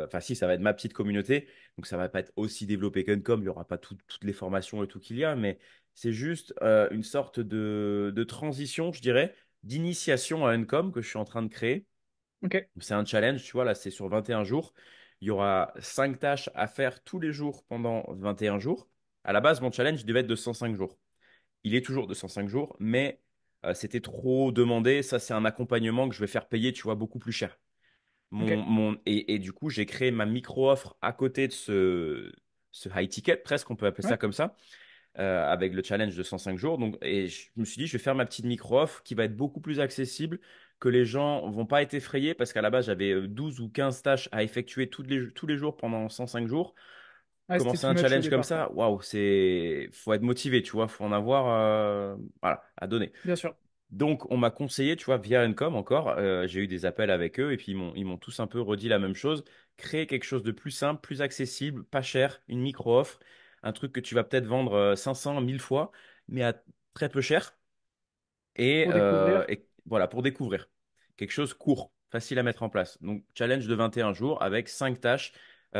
Enfin, si, ça va être ma petite communauté. Donc, ça va pas être aussi développé qu'Uncom. Il y aura pas toutes les formations et tout qu'il y a, mais c'est juste une sorte de transition, je dirais, d'initiation à Uncom que je suis en train de créer. Ok, C'est un challenge, tu vois, là, c'est sur 21 jours. Il y aura 5 tâches à faire tous les jours pendant 21 jours. À la base, mon challenge devait être de 105 jours. Il est toujours de 105 jours, mais c'était trop demandé. Ça, c'est un accompagnement que je vais faire payer, tu vois, beaucoup plus cher. ok, Et du coup, j'ai créé ma micro-offre à côté de ce high ticket, presque, on peut appeler ça ouais, comme ça, avec le challenge de 105 jours. Donc, et je me suis dit, je vais faire ma petite micro-offre qui va être beaucoup plus accessible, que les gens vont pas être effrayés, parce qu'à la base, j'avais 12 ou 15 tâches à effectuer tous les jours pendant 105 jours. ouais, c'était Commencer too un much au challenge comme départ, quoi. ça, waouh, faut être motivé, tu vois, faut en avoir, voilà, à donner. Bien sûr. Donc, on m'a conseillé, tu vois, via Uncom encore, j'ai eu des appels avec eux et puis ils m'ont tous un peu redit la même chose. Créer quelque chose de plus simple, plus accessible, pas cher, une micro-offre, un truc que tu vas peut-être vendre 500, 1000 fois, mais à très peu cher. Pour découvrir. Et voilà, pour découvrir. Quelque chose court, facile à mettre en place. Donc, challenge de 21 jours avec 5 tâches.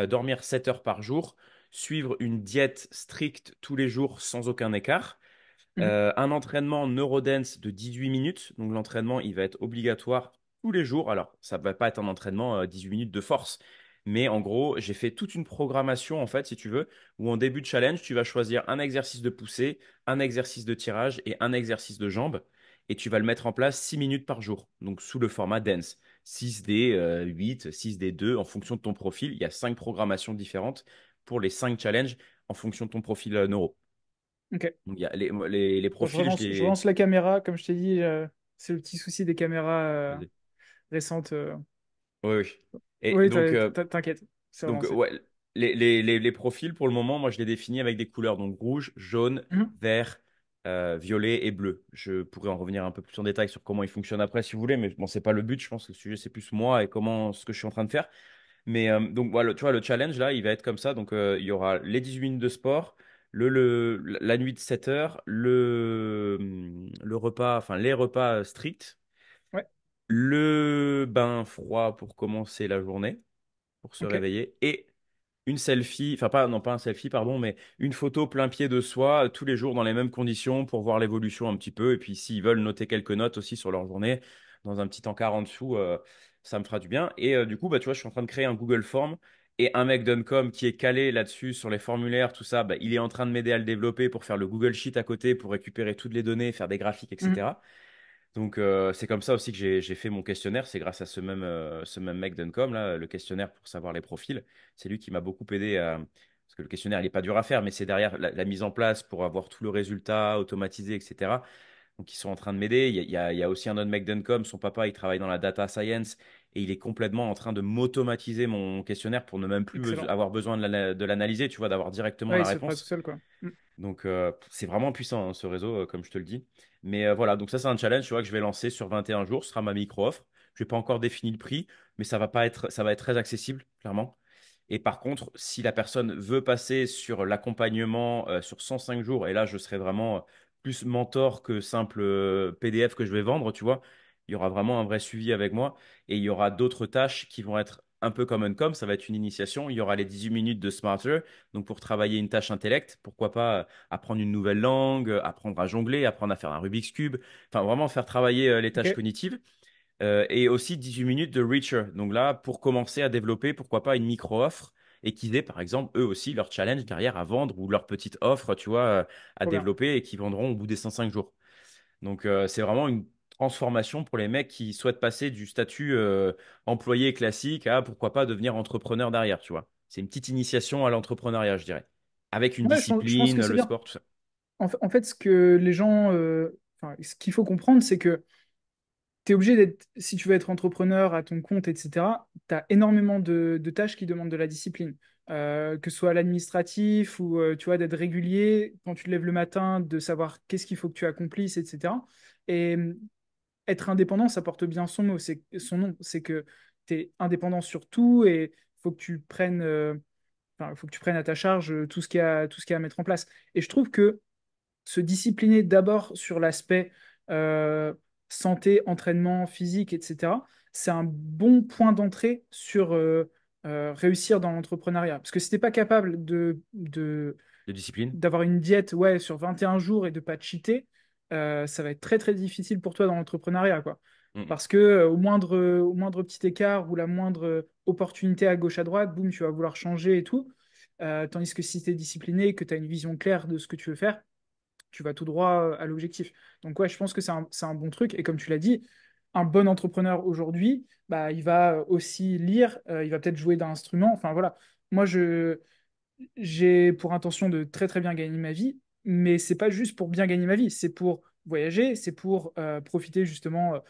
Dormir 7 heures par jour, suivre une diète stricte tous les jours sans aucun écart. Mhm. Un entraînement neurodance de 18 minutes. Donc l'entraînement, il va être obligatoire tous les jours. Alors, ça ne va pas être un entraînement 18 minutes de force. Mais en gros, j'ai fait toute une programmation, en fait, si tu veux, où en début de challenge, tu vas choisir un exercice de poussée, un exercice de tirage et un exercice de jambes. Et tu vas le mettre en place 6 minutes par jour. Donc sous le format dance. 6D 8, 6D 2, en fonction de ton profil. Il y a 5 programmations différentes pour les 5 challenges en fonction de ton profil neuro. Ok. Donc, il y a les Bon, je profils, je relance, je les. relance la caméra, comme je t'ai dit, c'est le petit souci des caméras Vas-y. récentes. Oui, oui. Et Oui, donc, t'inquiète, c'est donc relancé. ouais, les profils, pour le moment, moi, je les définis avec des couleurs. Donc, rouge, jaune, Mhm. vert, violet et bleu. Je pourrais en revenir un peu plus en détail sur comment ils fonctionnent après, si vous voulez. Mais bon, c'est pas le but. Je pense que le sujet, c'est plus moi et ce que je suis en train de faire. Mais donc, voilà, tu vois, le challenge, là, il va être comme ça. Donc, il y aura les 18 minutes de sport, la nuit de 7 heures, le repas, enfin, les repas stricts, Ouais, le bain froid pour commencer la journée, pour se ok. réveiller, et une selfie, enfin pas, non pas un selfie, pardon, mais une photo plein pied de soi tous les jours dans les mêmes conditions pour voir l'évolution un petit peu. Et puis s'ils veulent noter quelques notes aussi sur leur journée, dans un petit encart en dessous, ça me fera du bien. Et du coup, bah, tu vois, je suis en train de créer un Google Form. Et un mec d'Uncom qui est calé là-dessus sur les formulaires, tout ça, bah, il est en train de m'aider à le développer pour faire le Google Sheet à côté, pour récupérer toutes les données, faire des graphiques, Mhm. etc. Donc, c'est comme ça aussi que j'ai fait mon questionnaire. C'est grâce à ce même mec d'Uncom, là, le questionnaire pour savoir les profils. C'est lui qui m'a beaucoup aidé parce que le questionnaire, il n'est pas dur à faire, mais c'est derrière la mise en place pour avoir tout le résultat automatisé, etc. Donc, ils sont en train de m'aider. Il y a aussi un autre mec d'Uncom, son papa, il travaille dans la data science et il est complètement en train de m'automatiser mon questionnaire pour ne même plus Excellent. avoir besoin de l'analyser, tu vois, d'avoir directement Ouais, la il se fera tout réponse. seul, quoi. Mm. Donc, c'est vraiment puissant, hein, ce réseau, comme je te le dis. Mais voilà, donc ça, c'est un challenge, tu vois, que je vais lancer sur 21 jours. Ce sera ma micro-offre. Je n'ai pas encore défini le prix, mais ça va être très accessible, clairement. Et par contre, si la personne veut passer sur l'accompagnement sur 105 jours, et là, je serai vraiment plus mentor que simple PDF que je vais vendre, tu vois, il y aura vraiment un vrai suivi avec moi. Et il y aura d'autres tâches qui vont être un peu comme Uncom. Ça va être une initiation. Il y aura les 18 minutes de Smarter. Donc, pour travailler une tâche intellect, pourquoi pas apprendre une nouvelle langue, apprendre à jongler, apprendre à faire un Rubik's Cube. Enfin, vraiment faire travailler les tâches Ok, cognitives. Et aussi 18 minutes de Reacher. Donc là, pour commencer à développer, pourquoi pas une micro-offre et qu'ils aient, par exemple, eux aussi leur challenge derrière à vendre ou leur petite offre, tu vois, à trop bien. développer et qui vendront au bout des 105 jours. Donc, c'est vraiment une transformation pour les mecs qui souhaitent passer du statut employé classique à, pourquoi pas, devenir entrepreneur derrière, tu vois. C'est une petite initiation à l'entrepreneuriat, je dirais. Avec une Ouais, je pense que discipline, c'est le bien. sport, tout ça. En fait, ce que les gens, enfin, ce qu'il faut comprendre, c'est que tu es obligé d'être, si tu veux être entrepreneur à ton compte, etc., tu as énormément de tâches qui demandent de la discipline. Que ce soit l'administratif ou tu vois, d'être régulier quand tu te lèves le matin, de savoir qu'est-ce qu'il faut que tu accomplisses, etc. Et être indépendant, ça porte bien son mot, c'est son nom. C'est que tu es indépendant sur tout et faut que tu prennes, enfin, faut que tu prennes à ta charge tout ce qu'il y a à mettre en place. Et je trouve que se discipliner d'abord sur l'aspect euh, santé, entraînement physique, etc., c'est un bon point d'entrée sur réussir dans l'entrepreneuriat. Parce que si tu n'es pas capable De discipline. d'avoir une diète ouais, sur 21 jours et de pas te cheater, ça va être très très difficile pour toi dans l'entrepreneuriat, quoi. Mm. Parce que au moindre petit écart ou la moindre opportunité à gauche à droite, boum, tu vas vouloir changer et tout. Tandis que si tu es discipliné, que tu as une vision claire de ce que tu veux faire, tu vas tout droit à l'objectif. Donc ouais, je pense que c'est un bon truc. Et comme tu l'as dit, un bon entrepreneur aujourd'hui, bah, il va aussi lire, il va peut-être jouer d'un instrument. Enfin voilà, moi j'ai pour intention de très très bien gagner ma vie, mais c'est pas juste pour bien gagner ma vie, c'est pour voyager, c'est pour profiter justement,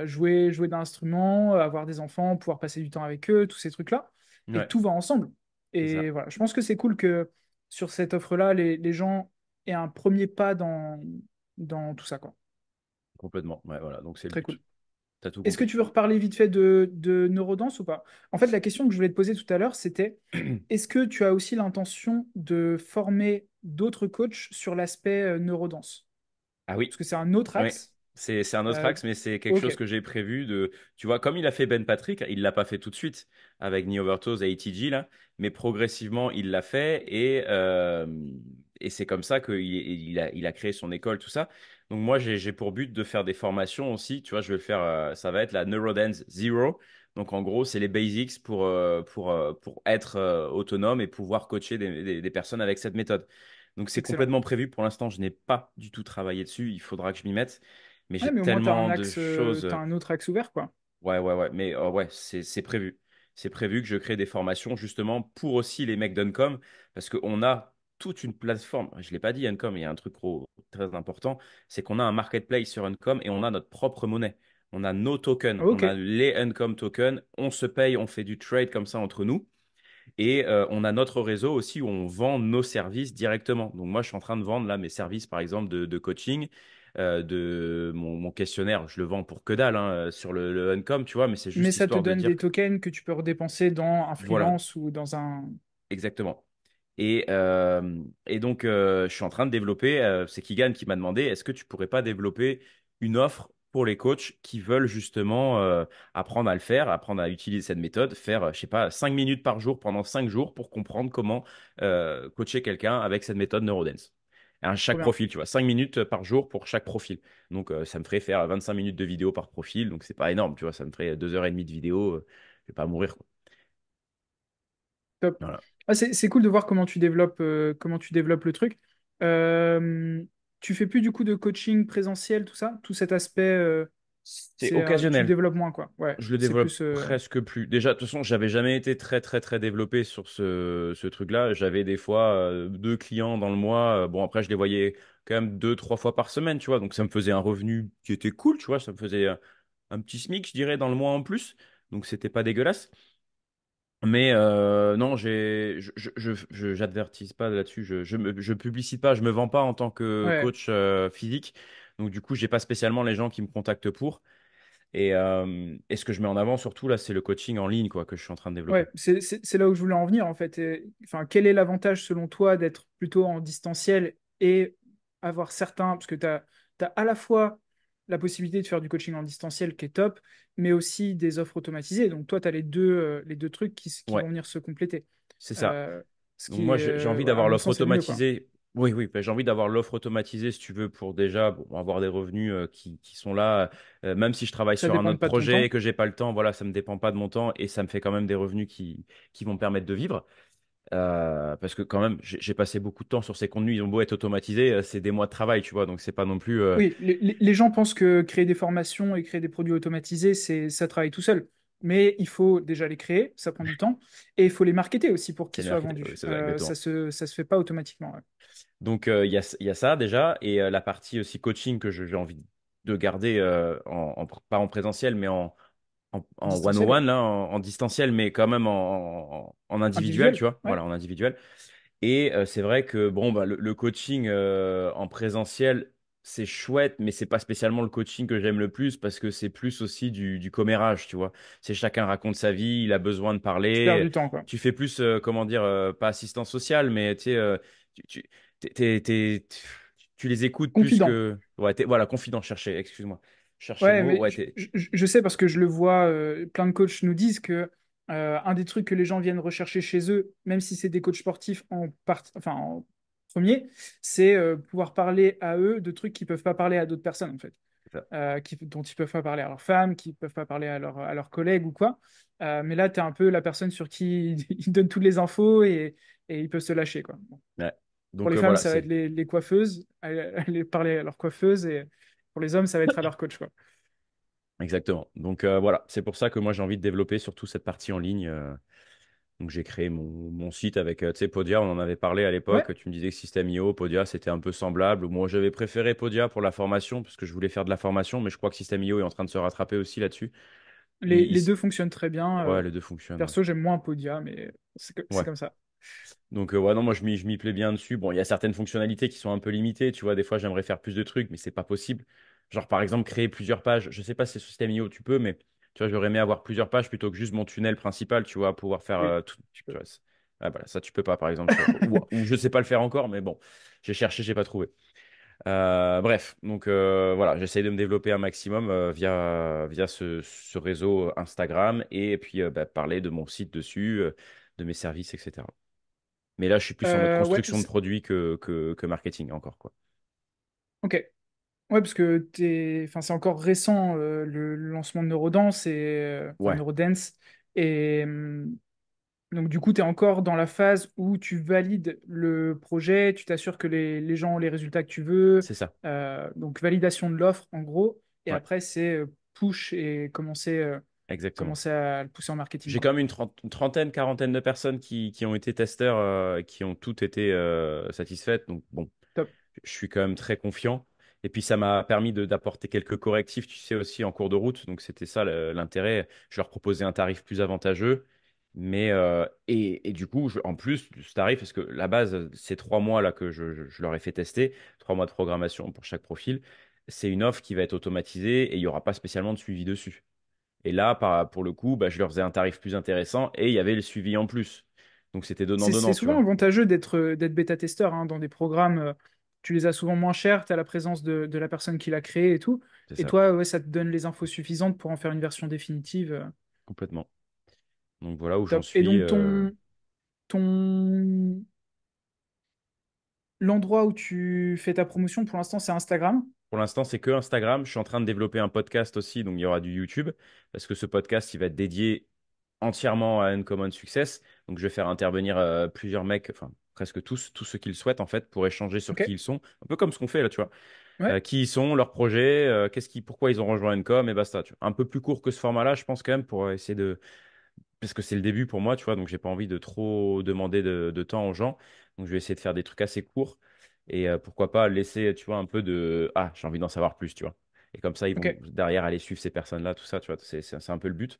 jouer d'un instrument, avoir des enfants, pouvoir passer du temps avec eux, tous ces trucs-là. Et Ouais, tout va ensemble. c'est Et ça. voilà, je pense que c'est cool que sur cette offre-là, les gens aient un premier pas dans tout ça, quoi. Complètement. Ouais, voilà. Donc, c'est le Très cool. but. T'as tout Est-ce que compris. tu veux reparler vite fait de Neurodance ou pas? En fait, la question que je voulais te poser tout à l'heure, c'était est-ce que tu as aussi l'intention de former d'autres coachs sur l'aspect Neurodance? Ah Parce oui. que c'est un autre Oui, axe. c'est un autre Euh, axe, mais c'est quelque ok, chose que j'ai prévu de. Tu vois, comme il a fait Ben Patrick, il l'a pas fait tout de suite avec Knee Over Toes et ATG là, mais progressivement il l'a fait et c'est comme ça qu'il a créé son école, tout ça. Donc moi j'ai pour but de faire des formations aussi. Tu vois, je vais le faire. Ça va être la Neurodance Zero. Donc en gros, c'est les basics pour être autonome et pouvoir coacher des personnes avec cette méthode. Donc c'est excellent. complètement prévu. Pour l'instant, je n'ai pas du tout travaillé dessus. Il faudra que je m'y mette. Mais Ouais, j'ai mais au moins, tu as tellement de choses. t'as un autre axe ouvert, quoi. Ouais, ouais, ouais. Mais ouais, c'est prévu. C'est prévu que je crée des formations justement pour aussi les mecs d'Uncom. Parce qu'on a toute une plateforme. Je ne l'ai pas dit, Uncom, il y a un truc très important. C'est qu'on a un marketplace sur Uncom et on a notre propre monnaie. On a nos tokens. On Ok, a les Uncom tokens. On se paye, on fait du trade comme ça entre nous. Et on a notre réseau aussi où on vend nos services directement. Donc moi, je suis en train de vendre là mes services, par exemple, de coaching, de mon questionnaire. Je le vends pour que dalle hein, sur le Uncom, tu vois, mais c'est mais juste ça te histoire de donne dire des que tokens que tu peux redépenser dans un voilà, freelance ou dans un... exactement. Et donc, je suis en train de développer, c'est Kigan qui m'a demandé, est-ce que tu pourrais pas développer une offre pour les coachs qui veulent justement apprendre à le faire, apprendre à utiliser cette méthode, faire, je sais pas, 5 minutes par jour pendant 5 jours pour comprendre comment coacher quelqu'un avec cette méthode Neurodance. Trop Chaque bien. profil, tu vois, 5 minutes par jour pour chaque profil. Donc, ça me ferait faire 25 minutes de vidéo par profil, donc c'est pas énorme, tu vois, ça me ferait 2 heures et demie de vidéo, je vais pas mourir, quoi. Top. Voilà. Ah, c'est cool de voir comment tu développes le truc. Euh, Tu fais plus du coup de coaching présentiel, tout ça, tout cet aspect. C'est Tu le occasionnel. développes moins, quoi. Ouais, Je le c'est développe plus. presque plus. Déjà, de toute façon, j'avais jamais été très, très, très développé sur ce truc-là. J'avais des fois 2 clients dans le mois. Bon, après, je les voyais quand même 2, 3 fois par semaine, tu vois. Donc, ça me faisait un revenu qui était cool, tu vois. Ça me faisait un petit SMIC, je dirais, dans le mois en plus. Donc, c'était pas dégueulasse. Mais non, j'advertise pas là-dessus. Je publicite pas, je me vends pas en tant que Ouais, coach physique. Donc, du coup, j'ai pas spécialement les gens qui me contactent pour. Et ce que je mets en avant surtout là, c'est le coaching en ligne quoi, que je suis en train de développer. ouais, c'est là où je voulais en venir, en fait. Enfin, quel est l'avantage, selon toi, d'être plutôt en distanciel et avoir certains. Parce que tu as à la fois la possibilité de faire du coaching en distanciel qui est top, mais aussi des offres automatisées. Donc, toi, tu as les deux trucs qui Ouais, vont venir se compléter. c'est ça. Euh, Ce Donc qui, moi, j'ai envie à d'avoir mon l'offre sens, est le mieux, quoi. automatisée. Oui, oui, ben, j'ai envie d'avoir l'offre automatisée si tu veux pour déjà bon, avoir des revenus qui sont là. Même si je travaille Ça sur un dépend autre pas de ton projet et temps. que j'ai pas le temps, voilà, ça me dépend pas de mon temps et ça me fait quand même des revenus qui vont me permettre de vivre. Parce que quand même, j'ai passé beaucoup de temps sur ces contenus. Ils ont beau être automatisés, c'est des mois de travail, tu vois. Donc c'est pas non plus. Oui, les gens pensent que créer des formations et créer des produits automatisés, ça travaille tout seul. Mais il faut déjà les créer, ça prend du temps, et il faut les marketer aussi pour C'est qu'ils le soient marketing, oui, vendus. c'est ça, exactement. Ça se fait pas automatiquement. Ouais. Donc, il y a ça déjà. Et la partie aussi coaching que j'ai envie de garder, pas en présentiel, mais en Distanciel, ouais. one-on-one, là, en distanciel, mais quand même en individuel, tu Individuel, vois. ouais. Voilà, en individuel. Et c'est vrai que bon, bah, le coaching en présentiel, c'est chouette, mais c'est pas spécialement le coaching que j'aime le plus parce que c'est plus aussi du commérage, tu vois. C'est chacun raconte sa vie, il a besoin de Tu perds parler. du temps, quoi. Tu fais plus, comment dire, pas assistance sociale, mais tu sais, tu, tu, tu les écoutes plus Confident. que. Ouais, voilà, confident, chercher, excuse-moi. Chercher le Ouais, mot. mais Ouais, je sais parce que je le vois, plein de coachs nous disent que un des trucs que les gens viennent rechercher chez eux, même si c'est des coachs sportifs enfin, en premier, c'est pouvoir parler à eux de trucs qu'ils peuvent pas parler à d'autres personnes, en fait. c'est ça. Dont ils peuvent pas parler à leur femme, qui peuvent pas parler à leurs collègues ou quoi. Mais là, tu es un peu la personne sur qui ils donnent toutes les infos et ils peuvent se lâcher, quoi. Bon. Ouais. Pour Donc les femmes, voilà, ça va être c'est. les coiffeuses, aller parler à leur coiffeuse, et pour les hommes, ça va être à leur coach, quoi. Exactement. Donc voilà, c'est pour ça que moi j'ai envie de développer surtout cette partie en ligne. Donc j'ai créé mon site avec, tu sais, Podia, on en avait parlé à Ouais, l'époque. Tu me disais que System.io, Podia, c'était un peu semblable. Moi j'avais préféré Podia pour la formation parce que je voulais faire de la formation, mais je crois que System.io est en train de se rattraper aussi là-dessus. les deux fonctionnent très bien. Ouais, les deux fonctionnent. Ouais. Perso, j'aime moins Podia, mais c'est Ouais. comme ça. Donc ouais, non, moi je m'y plais bien dessus. Bon, il y a certaines fonctionnalités qui sont un peu limitées. Tu vois, des fois j'aimerais faire plus de trucs, mais c'est pas possible. Genre par exemple créer plusieurs pages. Je sais pas si sur System.io tu peux, mais tu vois, j'aurais aimé avoir plusieurs pages plutôt que juste mon tunnel principal. Tu vois, pouvoir faire Oui, tout. tu Tu peux. vois, ah, voilà, ça tu peux pas par exemple. Tu vois. Ou je sais pas le faire encore, mais bon, j'ai cherché, j'ai pas trouvé. Bref, donc voilà, j'essaye de me développer un maximum via ce réseau Instagram et puis bah, parler de mon site dessus, de mes services, etc. Mais là, je suis plus en mode Ouais, construction de produits que marketing encore, quoi. ok. Ouais, parce que enfin, c'est encore récent, le lancement de Neurodance enfin, Ouais, Neurodance. Et donc, du coup, tu es encore dans la phase où tu valides le projet, tu t'assures que les gens ont les résultats que tu veux. c'est ça. Donc, validation de l'offre, en gros. Et Ouais, après, c'est push et exactement. commencer à le pousser en marketing, J'ai quoi. quand même une trentaine, quarantaine de personnes qui ont été testeurs, qui ont toutes été satisfaites. Donc, bon, Top. je suis quand même très confiant. Et puis, ça m'a permis d'apporter quelques correctifs, tu sais, aussi en cours de route. Donc, c'était ça l'intérêt. Je leur proposais un tarif plus avantageux. Mais, et du coup, en plus de ce tarif, parce que la base, c'est 3 mois là que je leur ai fait tester, 3 mois de programmation pour chaque profil. C'est une offre qui va être automatisée et il n'y aura pas spécialement de suivi dessus. Et là, pour le coup, bah, je leur faisais un tarif plus intéressant et il y avait le suivi en plus. Donc, c'était C'est donnant-donnant, tu souvent vois. avantageux d'être bêta-testeur, hein, dans des programmes. Tu les as souvent moins chers, tu as la présence de la personne qui l'a créé et tout. C'est Et ça, toi, ouais, ça te donne les infos suffisantes pour en faire une version définitive. complètement. Donc, voilà où j'en Top. Et suis. donc, ton, l'endroit où tu fais ta promotion, pour l'instant, c'est Instagram. Pour l'instant, c'est que Instagram. Je suis en train de développer un podcast aussi, donc il y aura du YouTube, parce que ce podcast, il va être dédié entièrement à Uncommon Success. Donc, je vais faire intervenir plusieurs mecs, enfin presque tous ceux qui le souhaitent en fait, pour échanger sur Ok. qui ils sont. Un peu comme ce qu'on fait là, tu vois. Ouais, qui ils sont, leurs projets, pourquoi ils ont rejoint Encom et basta. Tu vois. Un peu plus court que ce format-là, je pense quand même, pour essayer de. Parce que c'est le début pour moi, tu vois, donc j'ai pas envie de trop demander de temps aux gens. Donc je vais essayer de faire des trucs assez courts et pourquoi pas laisser, tu vois, un peu de. Ah, j'ai envie d'en savoir plus, tu vois. Et comme ça, ils vont ok. derrière aller suivre ces personnes-là, tout ça, tu vois. C'est un peu le but.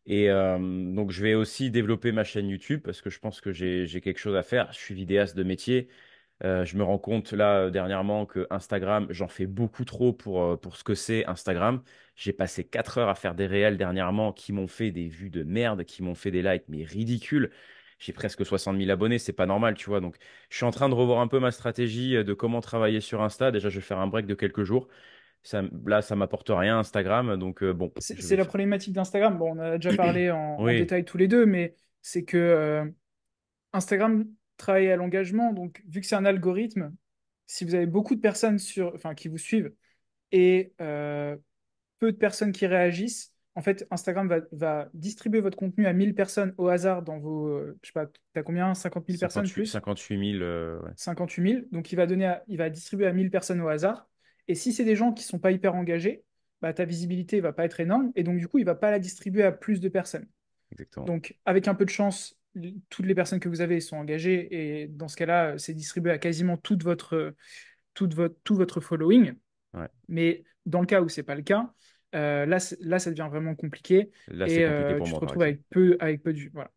Et donc, je vais aussi développer ma chaîne YouTube parce que je pense que j'ai quelque chose à faire. Je suis vidéaste de métier. Je me rends compte là dernièrement que Instagram, j'en fais beaucoup trop pour ce que c'est Instagram. J'ai passé 4 heures à faire des réels dernièrement qui m'ont fait des vues de merde, qui m'ont fait des likes, mais ridicules. J'ai presque 60 000 abonnés, c'est pas normal, tu vois. Donc, je suis en train de revoir un peu ma stratégie de comment travailler sur Insta. Déjà, je vais faire un break de quelques jours. Là, ça m'apporte rien Instagram, donc bon, je C'est vais la faire. problématique d'Instagram. Bon, on en a déjà parlé en Oui, détail tous les deux, mais c'est que Instagram travaille à l'engagement. Donc, vu que c'est un algorithme, si vous avez beaucoup de personnes enfin, qui vous suivent et peu de personnes qui réagissent, en fait, Instagram va distribuer votre contenu à 1000 personnes au hasard dans vos, je sais pas, t'as combien? 50 000 personnes plus? 58 000. Ouais, 58 000. Donc, il va distribuer à 1000 personnes au hasard. Et si c'est des gens qui sont pas hyper engagés, bah, ta visibilité va pas être énorme. Et donc, du coup, il va pas la distribuer à plus de personnes. exactement. Donc, avec un peu de chance, toutes les personnes que vous avez sont engagées. Et dans ce cas-là, c'est distribué à quasiment tout votre following. Ouais. Mais dans le cas où c'est pas le cas, là, ça devient vraiment compliqué. Là, c'est Et compliqué pour tu te moi, par retrouves exemple. avec peu de vues. Voilà.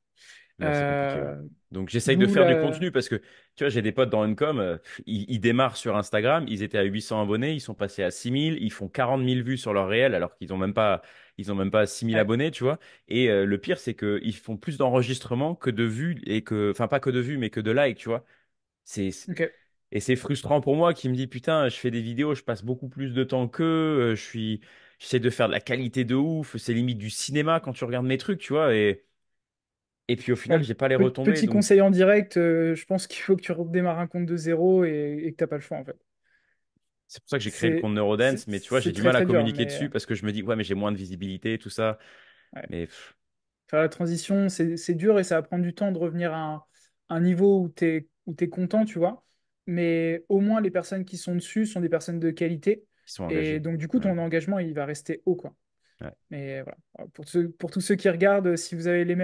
Là, c'est compliqué, ouais. Euh, Donc, j'essaye de D'où faire du la... contenu parce que, tu vois, j'ai des potes dans Uncom, ils démarrent sur Instagram, ils étaient à 800 abonnés, ils sont passés à 6 000, ils font 40 000 vues sur leur réel alors qu'ils ont même pas 6 000 Ouais, abonnés, tu vois. Et le pire, c'est qu'ils font plus d'enregistrements que de vues enfin, pas que de vues, mais que de likes, tu vois. C'est, ok. et c'est frustrant pour moi qui me dit, putain, je fais des vidéos, je passe beaucoup plus de temps qu'eux, j'essaie de faire de la qualité de ouf, c'est limite du cinéma quand tu regardes mes trucs, tu vois. Et puis au final, Ouais, j'ai pas les retombées. petit Donc conseil en direct, je pense qu'il faut que tu redémarres un compte de zéro et que tu n'as pas le choix, en fait. c'est pour ça que j'ai créé le compte Neurodance. Mais tu vois, j'ai C'est du très mal à très dur, communiquer mais dessus parce que je me dis, ouais, mais j'ai moins de visibilité, tout ça. ouais. Mais Faire la transition, c'est dur et ça va prendre du temps de revenir à un niveau où t'es content, tu vois. Mais au moins, les personnes qui sont dessus sont des personnes de qualité. ils sont Et engagés. donc, du coup, Ouais, ton engagement, il va rester haut, quoi. ouais. Mais voilà. Pour tous ceux qui regardent, si vous avez les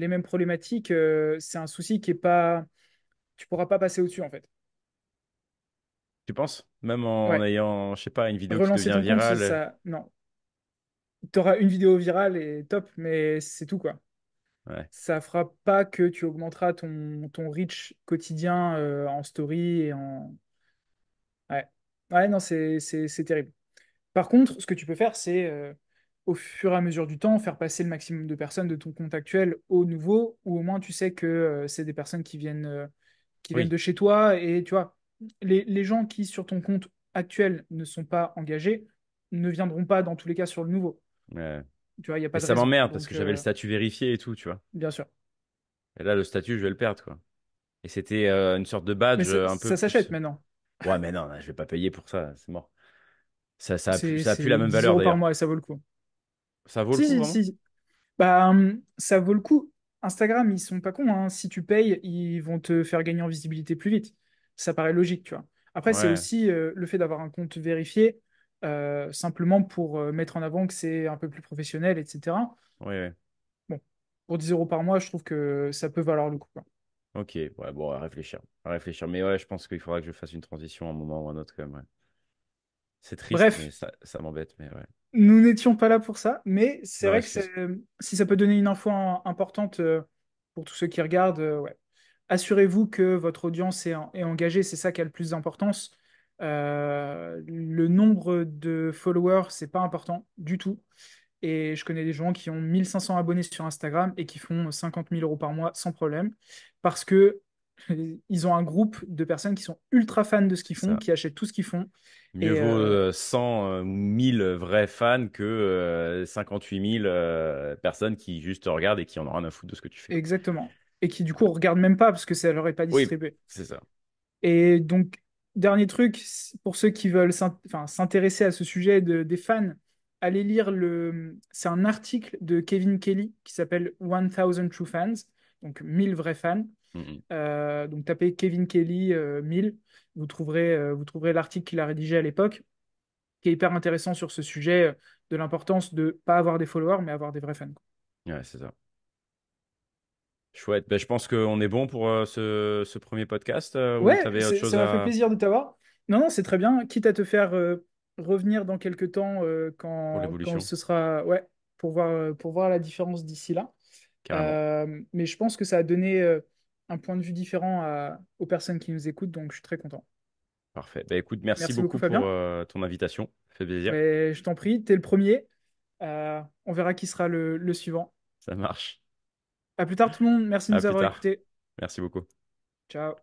mêmes problématiques, c'est un souci qui est pas. Tu pourras pas passer au-dessus, en fait. Tu penses? Même en Ouais. ayant, je sais pas, une vidéo qui Relancer devient ton compte, virale. ça. Non. Tu auras une vidéo virale et top, mais c'est tout, quoi. Ouais. Ça fera pas que tu augmenteras ton reach quotidien en story et en. Ouais. Ouais, non, c'est terrible. Par contre, ce que tu peux faire, c'est au fur et à mesure du temps, faire passer le maximum de personnes de ton compte actuel au nouveau, ou au moins tu sais que c'est des personnes qui viennent Oui. de chez toi. Et tu vois, les gens qui, sur ton compte actuel, ne sont pas engagés, ne viendront pas dans tous les cas sur le nouveau. Ouais. Tu vois, il n'y a Mais pas de ça raison. m'emmerde parce que Donc, j'avais le statut vérifié et tout, tu vois. bien sûr. Et là, le statut, je vais le perdre, quoi. Et c'était une sorte de Mais badge un peu ça plus. s'achète maintenant. Ouais, mais non, je vais pas payer pour ça, c'est mort. Ça a plus la C'est même 10 valeur euros par d'ailleurs. mois et ça vaut le coup. Ça vaut le Si, coup, si, vraiment? si. Bah, ça vaut le coup. Instagram, ils sont pas cons, hein. Si tu payes, ils vont te faire gagner en visibilité plus vite. Ça paraît logique, tu vois. Après, c'est Ouais, aussi le fait d'avoir un compte vérifié, simplement pour mettre en avant que c'est un peu plus professionnel, etc. ouais, ouais. Bon, pour 10 euros par mois, je trouve que ça peut valoir le coup, quoi. Ok, ouais, bon, à réfléchir. À réfléchir. Mais ouais, je pense qu'il faudra que je fasse une transition à un moment ou à un autre, quand même. Ouais. C'est triste, mais Bref, ça m'embête, mais ouais. nous n'étions pas là pour ça, mais c'est Non, vrai que excuse. si ça peut donner une info importante pour tous ceux qui regardent, ouais. Assurez-vous que votre audience est engagée, c'est ça qui a le plus d'importance. Le nombre de followers, c'est pas important du tout. Et je connais des gens qui ont 1500 abonnés sur Instagram et qui font 50 000 € par mois sans problème, parce que ils ont un groupe de personnes qui sont ultra fans de ce qu'ils C'est font, ça. qui achètent tout ce qu'ils font. Mieux Et vaut 100 ou 1000 vrais fans que 58 000 personnes qui juste te regardent et qui en ont rien à foutre de ce que tu fais, quoi. exactement. Et qui du coup regardent même pas parce que ça leur est pas Oui, distribué. c'est ça. Et donc, dernier truc, pour ceux qui veulent enfin, s'intéresser à ce sujet des fans, allez lire c'est un article de Kevin Kelly qui s'appelle 1000 True Fans, donc 1000 vrais fans. Mhm. Donc tapez Kevin Kelly 1000, vous trouverez l'article qu'il a rédigé à l'époque, qui est hyper intéressant sur ce sujet de l'importance de pas avoir des followers, mais avoir des vrais fans, quoi. Ouais, c'est ça. Chouette. Ben, je pense qu'on est bon pour ce premier podcast ou tu Ouais, avais autre chose ça m'a fait à... plaisir de t'avoir. Non, non, c'est très bien. Quitte à te faire revenir dans quelques temps pour quand l'évolution? ce sera... Ouais, pour voir la différence d'ici là. Carrément. Mais je pense que ça a donné un point de vue différent aux personnes qui nous écoutent, donc je suis très content. Parfait. Ben, écoute, merci Merci beaucoup, beaucoup pour Fabien. ton invitation. Ça fait plaisir. Mais je t'en prie, t'es le premier. On verra qui sera le suivant. Ça marche. À plus tard, tout le monde. Merci de À nous plus avoir tard. écoutés. Merci beaucoup. Ciao.